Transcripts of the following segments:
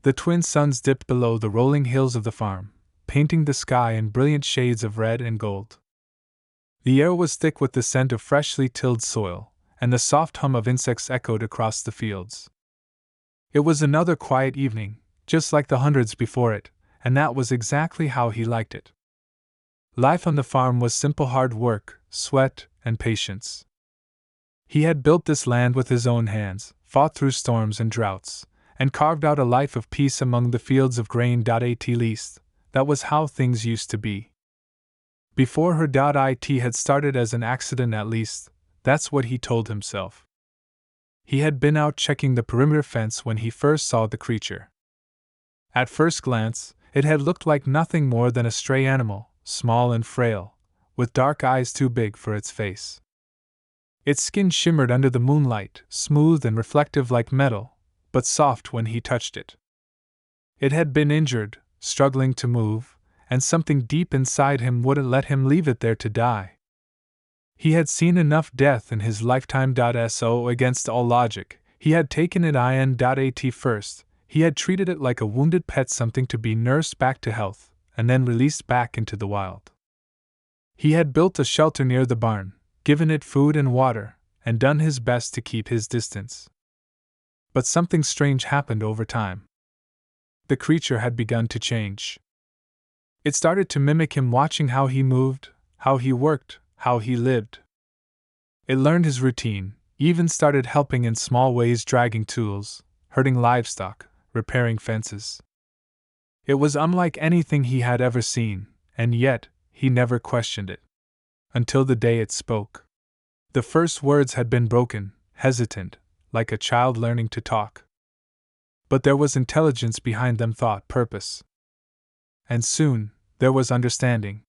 The twin suns dipped below the rolling hills of the farm, painting the sky in brilliant shades of red and gold. The air was thick with the scent of freshly tilled soil, and the soft hum of insects echoed across the fields. It was another quiet evening, just like the hundreds before it, and that was exactly how he liked it. Life on the farm was simple hard work, sweat, and patience. He had built this land with his own hands, fought through storms and droughts, and carved out a life of peace among the fields of grain. At least, that was how things used to be. Before her. It had started as an accident, at least, that's what he told himself. He had been out checking the perimeter fence when he first saw the creature. At first glance, it had looked like nothing more than a stray animal, small and frail, with dark eyes too big for its face. Its skin shimmered under the moonlight, smooth and reflective like metal, but soft when he touched it. It had been injured, struggling to move, and something deep inside him wouldn't let him leave it there to die. He had seen enough death in his lifetime. So against all logic, he had taken it at first. He had treated it like a wounded pet, something to be nursed back to health, and then released back into the wild. He had built a shelter near the barn, given it food and water, and done his best to keep his distance. But something strange happened over time. The creature had begun to change. It started to mimic him, watching how he moved, how he worked, how he lived. It learned his routine, even started helping in small ways, dragging tools, herding livestock, repairing fences. It was unlike anything he had ever seen, and yet, he never questioned it. Until the day it spoke. The first words had been broken, hesitant, like a child learning to talk. But there was intelligence behind them, thought, purpose. And soon, there was understanding.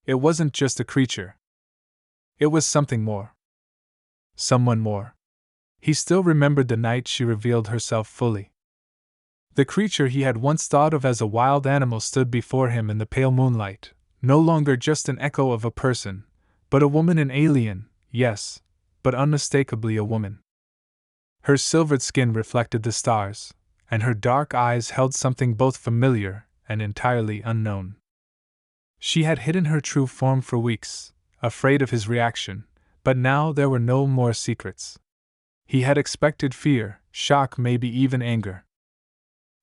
It wasn't just a creature. It was something more. Someone more. He still remembered the night she revealed herself fully. The creature he had once thought of as a wild animal stood before him in the pale moonlight, no longer just an echo of a person, but a woman, an alien, yes, but unmistakably a woman. Her silvered skin reflected the stars, and her dark eyes held something both familiar and entirely unknown. She had hidden her true form for weeks, afraid of his reaction, but now there were no more secrets. He had expected fear, shock, maybe even anger.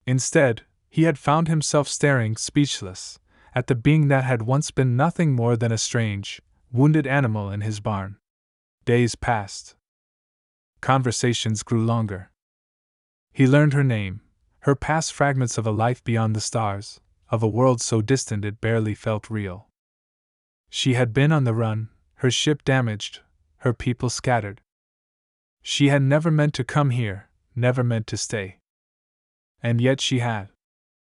Instead, he had found himself staring, speechless, at the being that had once been nothing more than a strange, wounded animal in his barn. Days passed. Conversations grew longer. He learned her name, her past, fragments of a life beyond the stars, of a world so distant it barely felt real. She had been on the run, her ship damaged, her people scattered. She had never meant to come here, never meant to stay. And yet she had.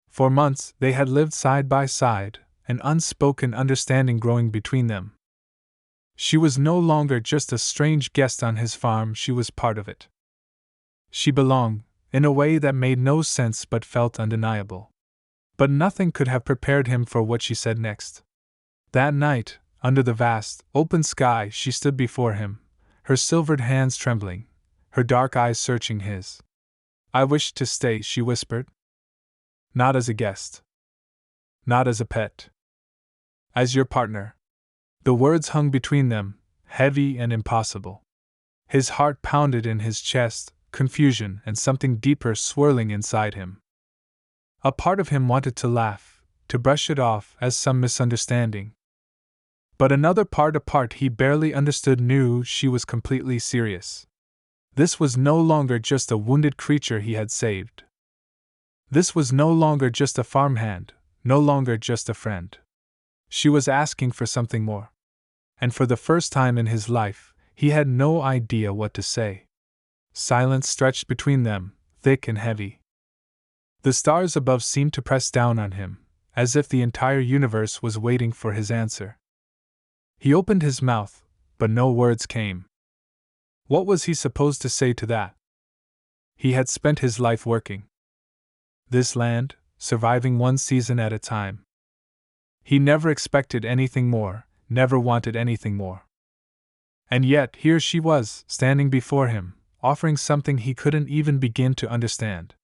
For months they had lived side by side, an unspoken understanding growing between them. She was no longer just a strange guest on his farm, she was part of it. She belonged, in a way that made no sense but felt undeniable. But nothing could have prepared him for what she said next. That night, under the vast, open sky, she stood before him, her silvered hands trembling, her dark eyes searching his. "I wish to stay," she whispered. "Not as a guest. Not as a pet. As your partner." The words hung between them, heavy and impossible. His heart pounded in his chest, confusion and something deeper swirling inside him. A part of him wanted to laugh, to brush it off as some misunderstanding. But another part, a part he barely understood, knew she was completely serious. This was no longer just a wounded creature he had saved. This was no longer just a farmhand, no longer just a friend. She was asking for something more. And for the first time in his life, he had no idea what to say. Silence stretched between them, thick and heavy. The stars above seemed to press down on him, as if the entire universe was waiting for his answer. He opened his mouth, but no words came. What was he supposed to say to that? He had spent his life working this land, surviving one season at a time. He never expected anything more, never wanted anything more. And yet here she was, standing before him, offering something he couldn't even begin to understand.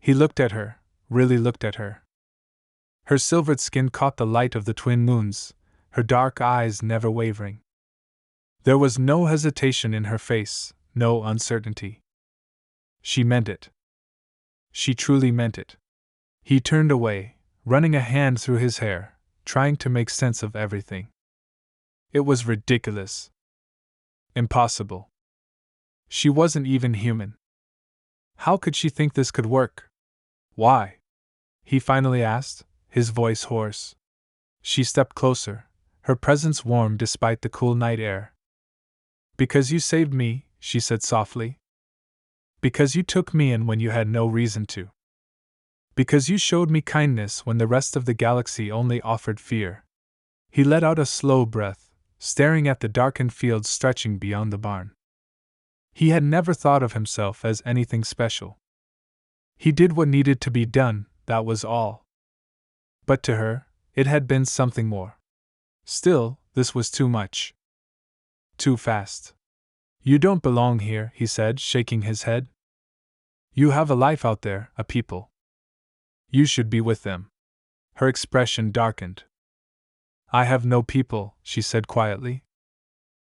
He looked at her, really looked at her. Her silvered skin caught the light of the twin moons, her dark eyes never wavering. There was no hesitation in her face, no uncertainty. She meant it. She truly meant it. He turned away, running a hand through his hair, trying to make sense of everything. It was ridiculous. Impossible. She wasn't even human. How could she think this could work? Why? He finally asked, his voice hoarse. She stepped closer, her presence warm despite the cool night air. Because you saved me, she said softly. Because you took me in when you had no reason to. Because you showed me kindness when the rest of the galaxy only offered fear. He let out a slow breath, staring at the darkened fields stretching beyond the barn. He had never thought of himself as anything special. He did what needed to be done, that was all. But to her, it had been something more. Still, this was too much. Too fast. You don't belong here, he said, shaking his head. You have a life out there, a people. You should be with them. Her expression darkened. I have no people, she said quietly.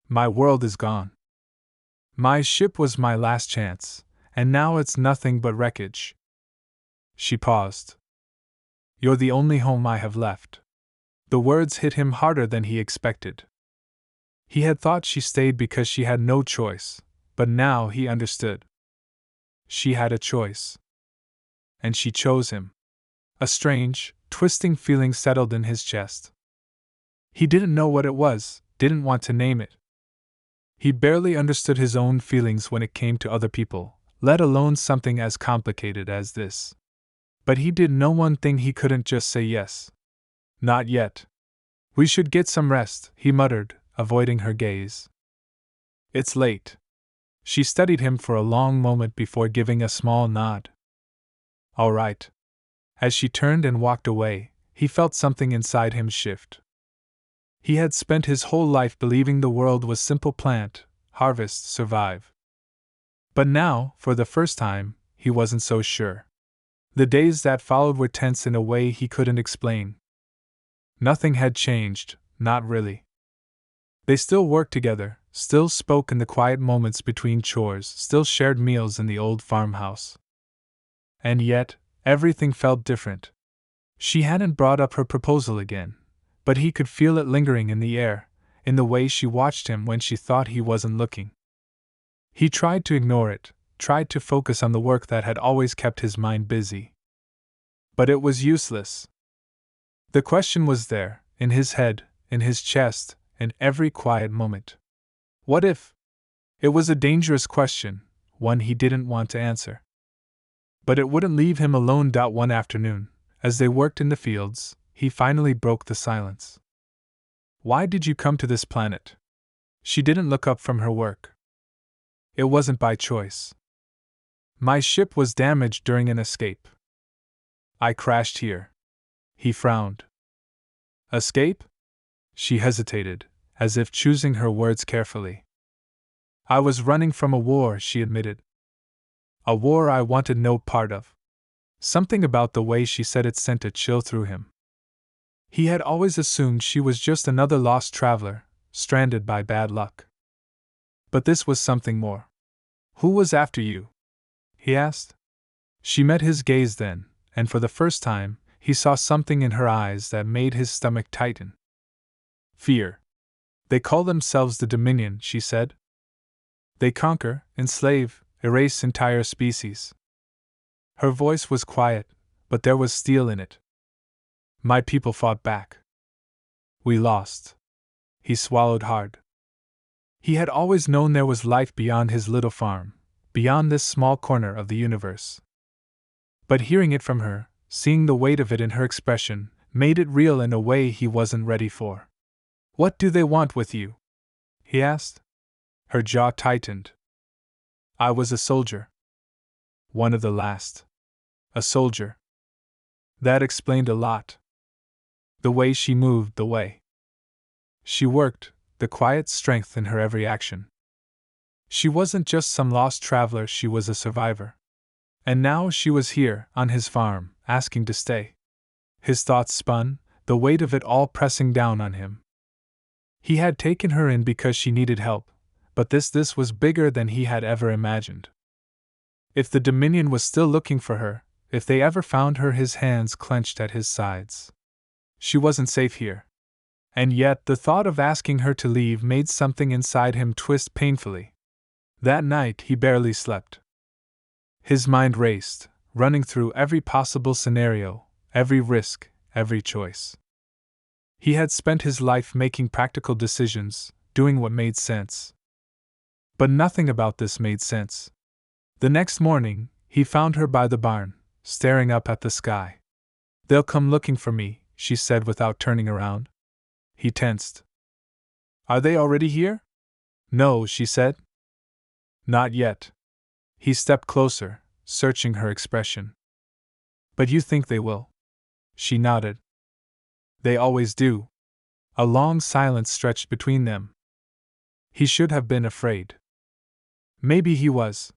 My world is gone. My ship was my last chance, and now it's nothing but wreckage. She paused. You're the only home I have left. The words hit him harder than he expected. He had thought she stayed because she had no choice, but now he understood. She had a choice. And she chose him. A strange, twisting feeling settled in his chest. He didn't know what it was, didn't want to name it. He barely understood his own feelings when it came to other people, let alone something as complicated as this. But he did know one thing: he couldn't just say yes. Not yet. We should get some rest, he muttered, avoiding her gaze. It's late. She studied him for a long moment before giving a small nod. All right. As she turned and walked away, he felt something inside him shift. He had spent his whole life believing the world was simple: plant, harvest, survive. But now, for the first time, he wasn't so sure. The days that followed were tense in a way he couldn't explain. Nothing had changed, not really. They still worked together, still spoke in the quiet moments between chores, still shared meals in the old farmhouse. And yet, everything felt different. She hadn't brought up her proposal again, but he could feel it lingering in the air, in the way she watched him when she thought he wasn't looking. He tried to ignore it, tried to focus on the work that had always kept his mind busy. But it was useless. The question was there, in his head, in his chest, in every quiet moment. What if? It was a dangerous question, one he didn't want to answer. But it wouldn't leave him alone. One afternoon, as they worked in the fields, he finally broke the silence. Why did you come to this planet? She didn't look up from her work. It wasn't by choice. My ship was damaged during an escape. I crashed here. He frowned. Escape? She hesitated, as if choosing her words carefully. I was running from a war, she admitted. A war I wanted no part of. Something about the way she said it sent a chill through him. He had always assumed she was just another lost traveler, stranded by bad luck. But this was something more. Who was after you? He asked. She met his gaze then, and for the first time, he saw something in her eyes that made his stomach tighten. Fear. They call themselves the Dominion, she said. They conquer, enslave, erase entire species. Her voice was quiet, but there was steel in it. My people fought back. We lost. He swallowed hard. He had always known there was life beyond his little farm, beyond this small corner of the universe. But hearing it from her, seeing the weight of it in her expression, made it real in a way he wasn't ready for. What do they want with you? He asked. Her jaw tightened. I was a soldier. One of the last. A soldier. That explained a lot. The way she moved, the way she worked, the quiet strength in her every action. She wasn't just some lost traveler, she was a survivor. And now she was here, on his farm, asking to stay. His thoughts spun, the weight of it all pressing down on him. He had taken her in because she needed help, but this was bigger than he had ever imagined. If the Dominion was still looking for her, if they ever found her, his hands clenched at his sides. She wasn't safe here. And yet the thought of asking her to leave made something inside him twist painfully. That night he barely slept. His mind raced, running through every possible scenario, every risk, every choice. He had spent his life making practical decisions, doing what made sense. But nothing about this made sense. The next morning, he found her by the barn, staring up at the sky. "They'll come looking for me," she said without turning around. He tensed. "Are they already here?" "No," she said. "Not yet." He stepped closer, searching her expression. "But you think they will?" She nodded. "They always do." A long silence stretched between them. He should have been afraid. Maybe he was.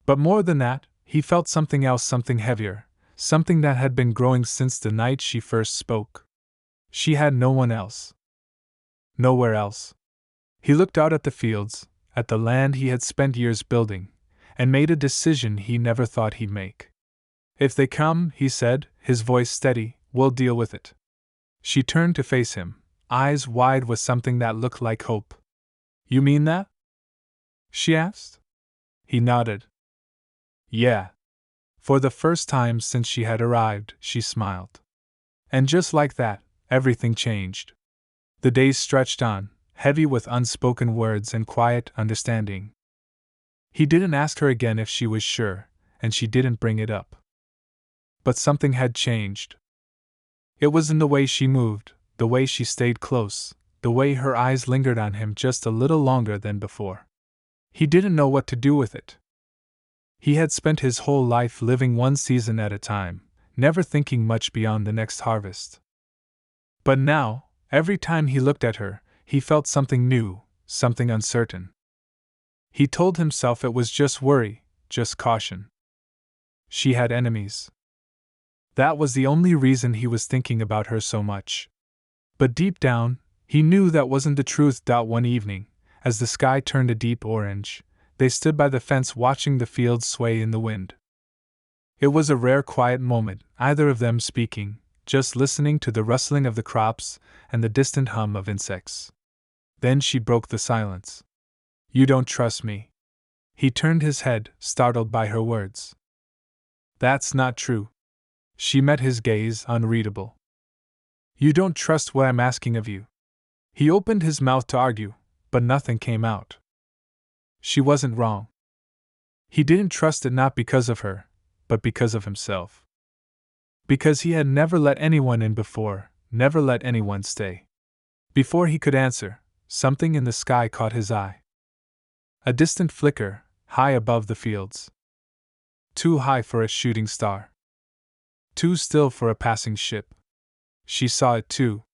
But more than that, he felt something else, something heavier, something that had been growing since the night she first spoke. She had no one else. Nowhere else. He looked out at the fields, at the land he had spent years building, and made a decision he never thought he'd make. "If they come," he said, his voice steady, "we'll deal with it." She turned to face him, eyes wide with something that looked like hope. "You mean that?" she asked. He nodded. "Yeah." For the first time since she had arrived, she smiled. And just like that, everything changed. The days stretched on, heavy with unspoken words and quiet understanding. He didn't ask her again if she was sure, and she didn't bring it up. But something had changed. It was in the way she moved, the way she stayed close, the way her eyes lingered on him just a little longer than before. He didn't know what to do with it. He had spent his whole life living one season at a time, never thinking much beyond the next harvest. But now, every time he looked at her, he felt something new, something uncertain. He told himself it was just worry, just caution. She had enemies. That was the only reason he was thinking about her so much. But deep down, he knew that wasn't the truth. One evening, as the sky turned a deep orange, they stood by the fence watching the fields sway in the wind. It was a rare quiet moment, either of them speaking, just listening to the rustling of the crops and the distant hum of insects. Then she broke the silence. "You don't trust me." He turned his head, startled by her words. "That's not true." She met his gaze, unreadable. "You don't trust what I'm asking of you." He opened his mouth to argue, but nothing came out. She wasn't wrong. He didn't trust it, not because of her, but because of himself. Because he had never let anyone in before, never let anyone stay. Before he could answer, something in the sky caught his eye. A distant flicker, high above the fields. Too high for a shooting star. Too still for a passing ship. She saw it too.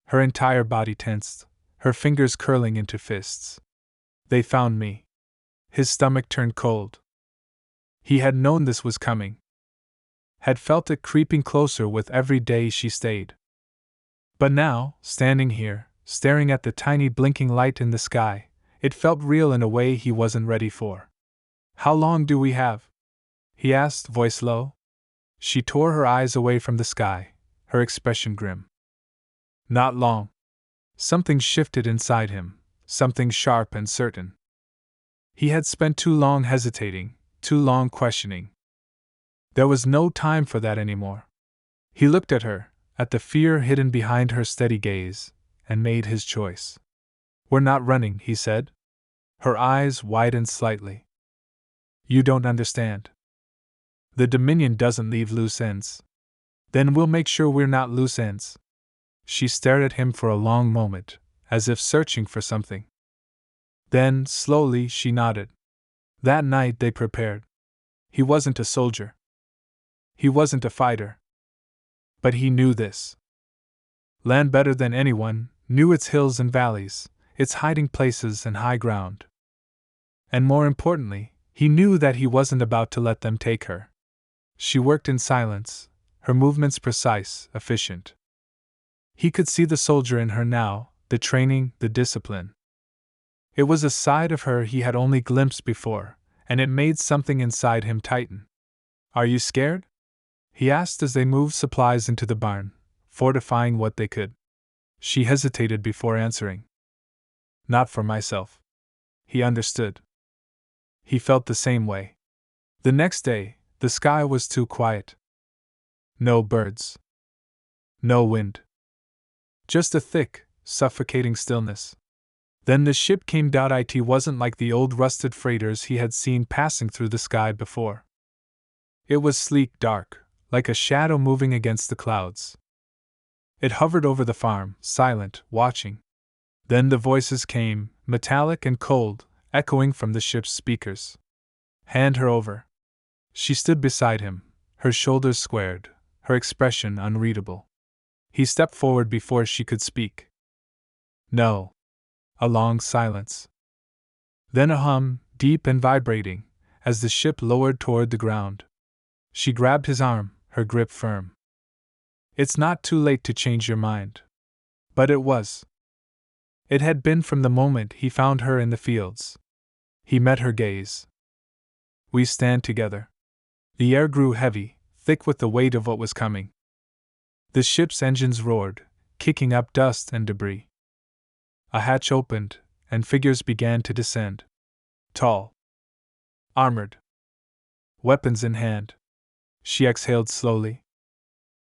Her entire body tensed, her fingers curling into fists. "They found me." His stomach turned cold. He had known this was coming. Had felt it creeping closer with every day she stayed. But now, standing here, staring at the tiny blinking light in the sky, it felt real in a way he wasn't ready for. "How long do we have?" he asked, voice low. She tore her eyes away from the sky, her expression grim. "Not long." Something shifted inside him, something sharp and certain. He had spent too long hesitating, too long questioning. There was no time for that anymore. He looked at her, at the fear hidden behind her steady gaze, and made his choice. "We're not running," he said. Her eyes widened slightly. "You don't understand. The Dominion doesn't leave loose ends." "Then we'll make sure we're not loose ends." She stared at him for a long moment, as if searching for something. Then, slowly, she nodded. That night they prepared. He wasn't a soldier. He wasn't a fighter. But he knew this land better than anyone, knew its hills and valleys, its hiding places and high ground. And more importantly, He knew that he wasn't about to let them take her. She worked in silence, her movements precise, efficient. He could see the soldier in her now, the training, the discipline. It was a side of her he had only glimpsed before, and it made something inside him tighten. "Are you scared?" he asked as they moved supplies into the barn, fortifying what they could. She hesitated before answering. "Not for myself." He understood. He felt the same way. The next day, the sky was too quiet. No birds. No wind. Just a thick, suffocating stillness. Then the ship came. It wasn't like the old rusted freighters he had seen passing through the sky before. It was sleek, dark, like a shadow moving against the clouds. It hovered over the farm, silent, watching. Then the voices came, metallic and cold, echoing from the ship's speakers. "Hand her over." She stood beside him, her shoulders squared, her expression unreadable. He stepped forward before she could speak. "No." A long silence. Then a hum, deep and vibrating, as the ship lowered toward the ground. She grabbed his arm, her grip firm. "It's not too late to change your mind." But it was. It had been from the moment he found her in the fields. He met her gaze. "We stand together." The air grew heavy, thick with the weight of what was coming. The ship's engines roared, kicking up dust and debris. A hatch opened, and figures began to descend. Tall. Armored. Weapons in hand. She exhaled slowly.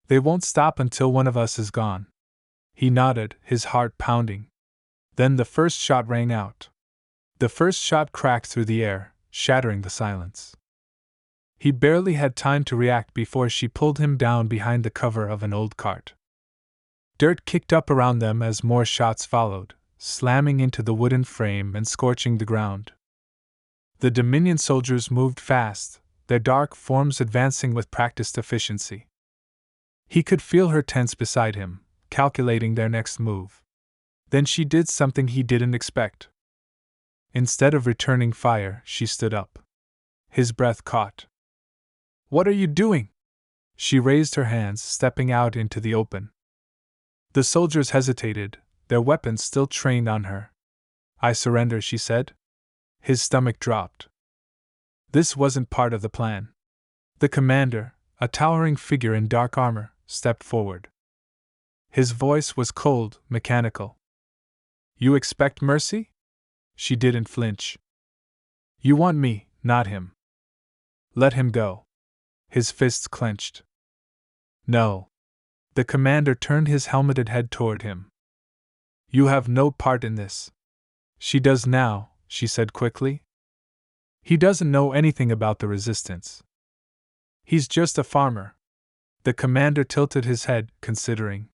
"They won't stop until one of us is gone." He nodded, his heart pounding. Then the first shot rang out. The first shot cracked through the air, shattering the silence. He barely had time to react before she pulled him down behind the cover of an old cart. Dirt kicked up around them as more shots followed, slamming into the wooden frame and scorching the ground. The Dominion soldiers moved fast, their dark forms advancing with practiced efficiency. He could feel her tense beside him, calculating their next move. Then she did something he didn't expect. Instead of returning fire, she stood up. His breath caught. "What are you doing?" She raised her hands, stepping out into the open. The soldiers hesitated, their weapons still trained on her. "I surrender," she said. His stomach dropped. This wasn't part of the plan. The commander, a towering figure in dark armor, stepped forward. His voice was cold, mechanical. "You expect mercy?" She didn't flinch. "You want me, not him." "Let him go." His fists clenched. "No." The commander turned his helmeted head toward him. "You have no part in this." "She does now," she said quickly. "He doesn't know anything about the resistance. He's just a farmer." The commander tilted his head, considering.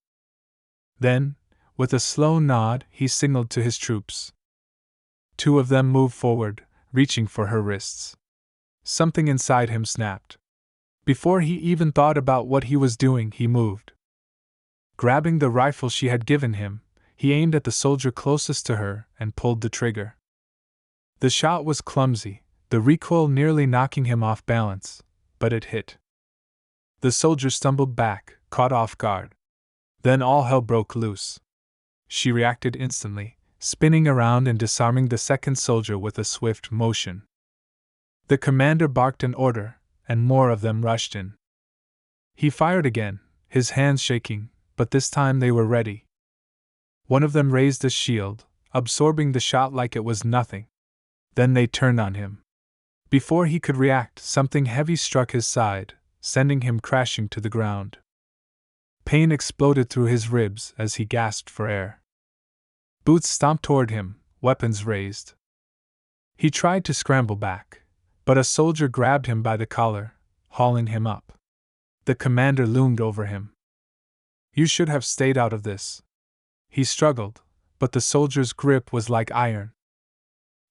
Then, with a slow nod, he signaled to his troops. Two of them moved forward, reaching for her wrists. Something inside him snapped. Before he even thought about what he was doing, he moved. Grabbing the rifle she had given him, he aimed at the soldier closest to her and pulled the trigger. The shot was clumsy, the recoil nearly knocking him off balance, but it hit. The soldier stumbled back, caught off guard. Then all hell broke loose. She reacted instantly, spinning around and disarming the second soldier with a swift motion. The commander barked an order, and more of them rushed in. He fired again, his hands shaking, but this time they were ready. One of them raised a shield, absorbing the shot like it was nothing. Then they turned on him. Before he could react, something heavy struck his side, sending him crashing to the ground. Pain exploded through his ribs as he gasped for air. Boots stomped toward him, weapons raised. He tried to scramble back, but a soldier grabbed him by the collar, hauling him up. The commander loomed over him. "You should have stayed out of this." He struggled, but the soldier's grip was like iron.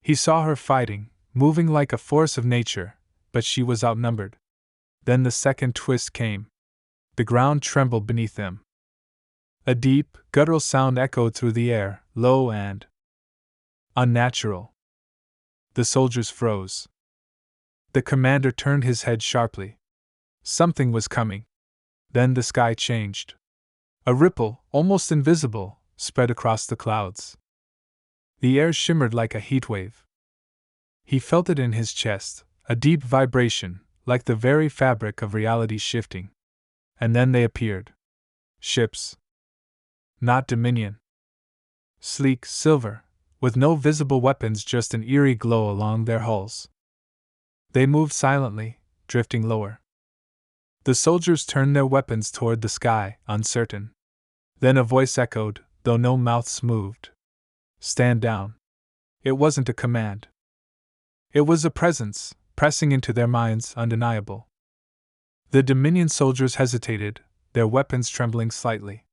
He saw her fighting, moving like a force of nature, but she was outnumbered. Then the second twist came. The ground trembled beneath them. A deep, guttural sound echoed through the air, low and unnatural. The soldiers froze. The commander turned his head sharply. Something was coming. Then the sky changed. A ripple, almost invisible, spread across the clouds. The air shimmered like a heat wave. He felt it in his chest, a deep vibration, like the very fabric of reality shifting. And then they appeared. Ships. Not Dominion. Sleek, silver, with no visible weapons, just an eerie glow along their hulls. They moved silently, drifting lower. The soldiers turned their weapons toward the sky, uncertain. Then a voice echoed, though no mouths moved. Stand down. It wasn't a command. It was a presence, pressing into their minds, undeniable. The Dominion soldiers hesitated, their weapons trembling slightly.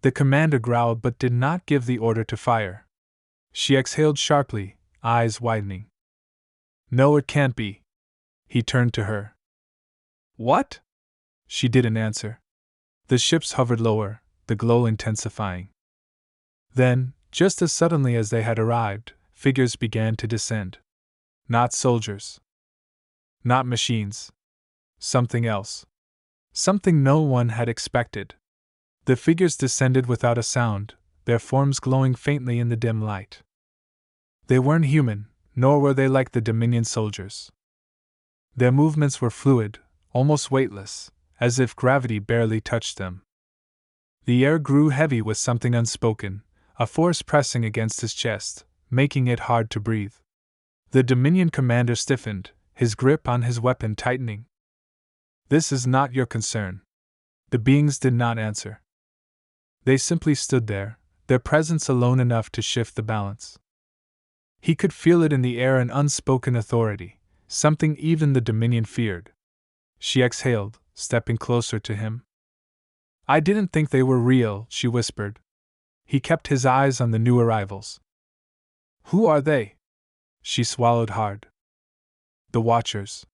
The commander growled but did not give the order to fire. She exhaled sharply, eyes widening. No, it can't be. He turned to her. What? She didn't answer. The ships hovered lower, the glow intensifying. Then, just as suddenly as they had arrived, figures began to descend. Not soldiers. Not machines. Something else. Something no one had expected. The figures descended without a sound, their forms glowing faintly in the dim light. They weren't human, nor were they like the Dominion soldiers. Their movements were fluid, almost weightless, as if gravity barely touched them. The air grew heavy with something unspoken, a force pressing against his chest, making it hard to breathe. The Dominion commander stiffened, his grip on his weapon tightening. This is not your concern. The beings did not answer. They simply stood there, their presence alone enough to shift the balance. He could feel it in the air, an unspoken authority, something even the Dominion feared. She exhaled, stepping closer to him. I didn't think they were real, she whispered. He kept his eyes on the new arrivals. Who are they? She swallowed hard. The Watchers.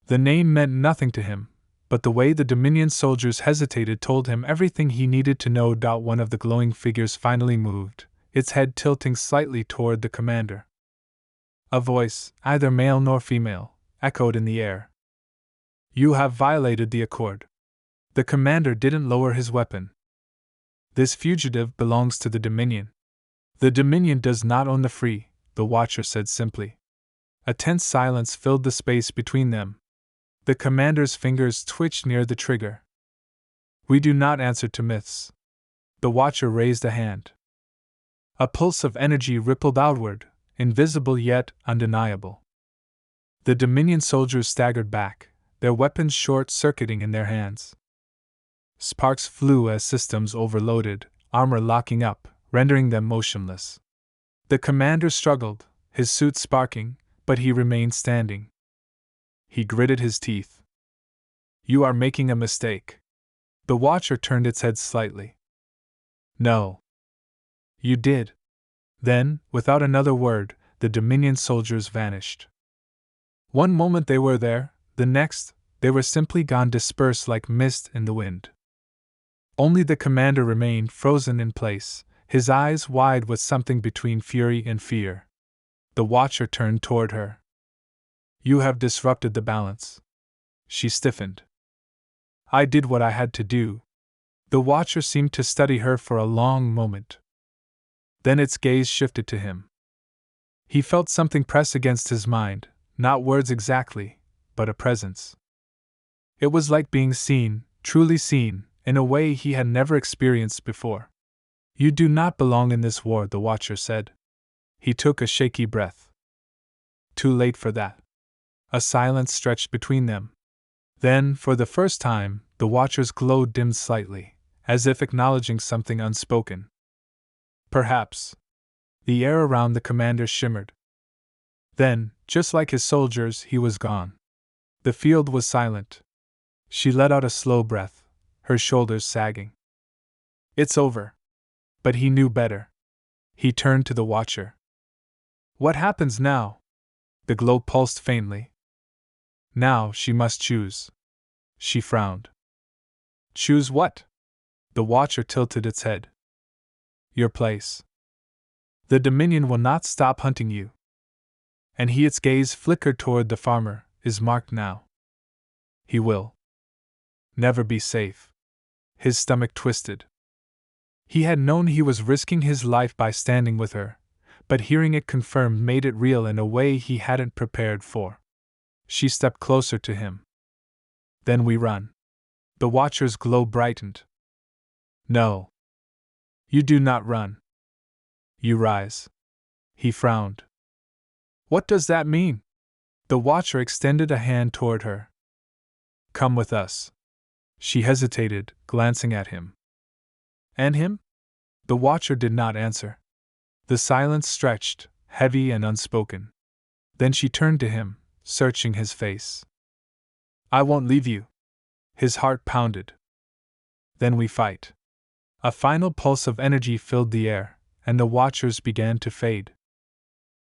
The name meant nothing to him, but the way the Dominion soldiers hesitated told him everything he needed to know. One of the glowing figures finally moved, its head tilting slightly toward the commander. A voice, neither male nor female, echoed in the air. You have violated the accord. The commander didn't lower his weapon. This fugitive belongs to the Dominion. The Dominion does not own the free, the Watcher said simply. A tense silence filled the space between them. The commander's fingers twitched near the trigger. We do not answer to myths. The Watcher raised a hand. A pulse of energy rippled outward, invisible yet undeniable. The Dominion soldiers staggered back, their weapons short-circuiting in their hands. Sparks flew as systems overloaded, armor locking up, rendering them motionless. The commander struggled, his suit sparking, but he remained standing. He gritted his teeth. You are making a mistake. The Watcher turned its head slightly. No. You did. Then, without another word, the Dominion soldiers vanished. One moment they were there, the next, they were simply gone, dispersed like mist in the wind. Only the commander remained frozen in place, his eyes wide with something between fury and fear. The Watcher turned toward her. You have disrupted the balance. She stiffened. I did what I had to do. The Watcher seemed to study her for a long moment. Then its gaze shifted to him. He felt something press against his mind, not words exactly, but a presence. It was like being seen, truly seen, in a way he had never experienced before. You do not belong in this war, the Watcher said. He took a shaky breath. Too late for that. A silence stretched between them. Then, for the first time, the Watcher's glow dimmed slightly, as if acknowledging something unspoken. Perhaps. The air around the commander shimmered. Then, just like his soldiers, he was gone. The field was silent. She let out a slow breath, her shoulders sagging. It's over. But he knew better. He turned to the Watcher. What happens now? The glow pulsed faintly. Now she must choose. She frowned. Choose what? The Watcher tilted its head. Your place. The Dominion will not stop hunting you. And its gaze flickered toward the farmer, is marked now. He will never be safe. His stomach twisted. He had known he was risking his life by standing with her, but hearing it confirmed made it real in a way he hadn't prepared for. She stepped closer to him. Then we run. The Watcher's glow brightened. No. You do not run. You rise. He frowned. What does that mean? The Watcher extended a hand toward her. Come with us. She hesitated, glancing at him. And him? The Watcher did not answer. The silence stretched, heavy and unspoken. Then she turned to him, searching his face. I won't leave you. His heart pounded. Then we fight. A final pulse of energy filled the air, and the Watchers began to fade.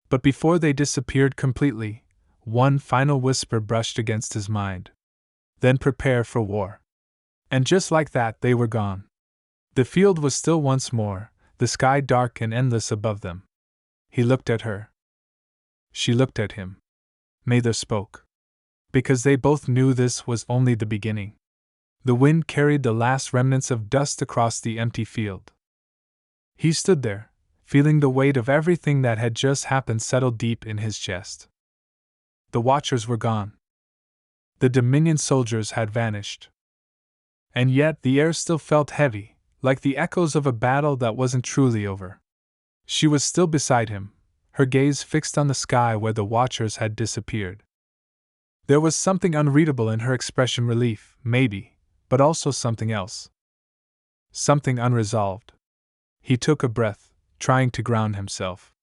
But before they disappeared completely, one final whisper brushed against his mind. Then prepare for war. And just like that, they were gone. The field was still once more, the sky dark and endless above them. He looked at her. She looked at him. Neither spoke. Because they both knew this was only the beginning. The wind carried the last remnants of dust across the empty field. He stood there, feeling the weight of everything that had just happened settle deep in his chest. The Watchers were gone. The Dominion soldiers had vanished. And yet the air still felt heavy, like the echoes of a battle that wasn't truly over. She was still beside him, her gaze fixed on the sky where the Watchers had disappeared. There was something unreadable in her expression, relief, maybe, but also something else. Something unresolved. He took a breath, trying to ground himself.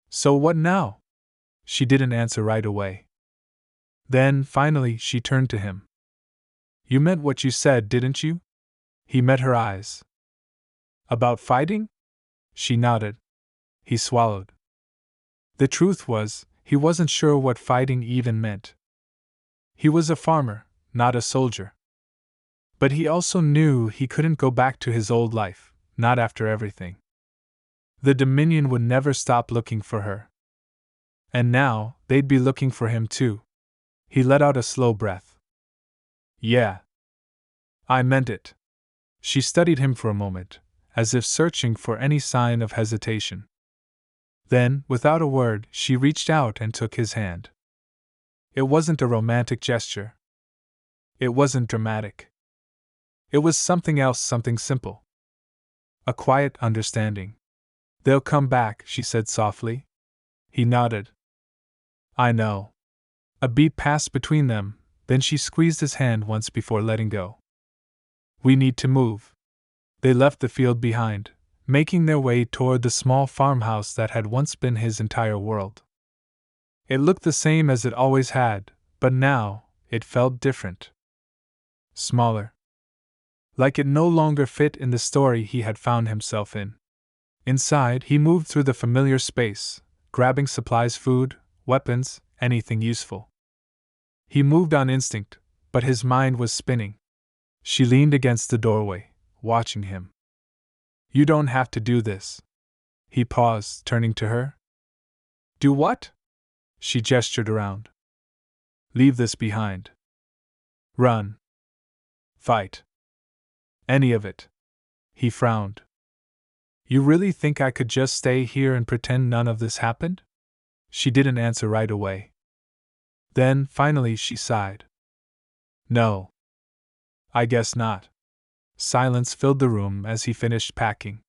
So what now? She didn't answer right away. Then, finally, she turned to him. You meant what you said, didn't you? He met her eyes. About fighting? She nodded. He swallowed. The truth was, he wasn't sure what fighting even meant. He was a farmer, not a soldier. But he also knew he couldn't go back to his old life, not after everything. The Dominion would never stop looking for her. And now, they'd be looking for him too. He let out a slow breath. Yeah. I meant it. She studied him for a moment, as if searching for any sign of hesitation. Then, without a word, she reached out and took his hand. It wasn't a romantic gesture. It wasn't dramatic. It was something else, something simple. A quiet understanding. They'll come back, she said softly. He nodded. I know. A beat passed between them, then she squeezed his hand once before letting go. We need to move. They left the field behind, making their way toward the small farmhouse that had once been his entire world. It looked the same as it always had, but now, it felt different. Smaller. Like it no longer fit in the story he had found himself in. Inside, he moved through the familiar space, grabbing supplies, food, weapons, anything useful. He moved on instinct, but his mind was spinning. She leaned against the doorway, watching him. You don't have to do this. He paused, turning to her. Do what? She gestured around. Leave this behind. Run. Fight. Any of it. He frowned. You really think I could just stay here and pretend none of this happened? She didn't answer right away. Then, finally, she sighed. No. I guess not. Silence filled the room as he finished packing.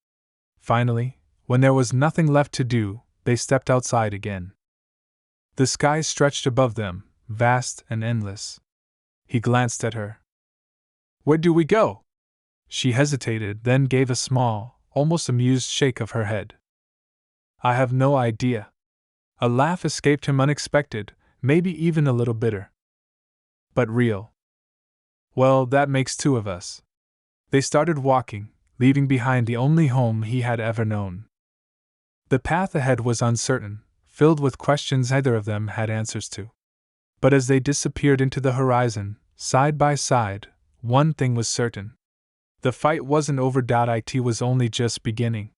Finally, when there was nothing left to do, they stepped outside again. The sky stretched above them, vast and endless. He glanced at her. Where do we go? She hesitated, then gave a small, almost amused shake of her head. I have no idea. A laugh escaped him, unexpected, maybe even a little bitter. But real. Well, that makes two of us. They started walking, leaving behind the only home he had ever known. The path ahead was uncertain, filled with questions neither of them had answers to. But as they disappeared into the horizon, side by side, one thing was certain. The fight wasn't over. It was only just beginning.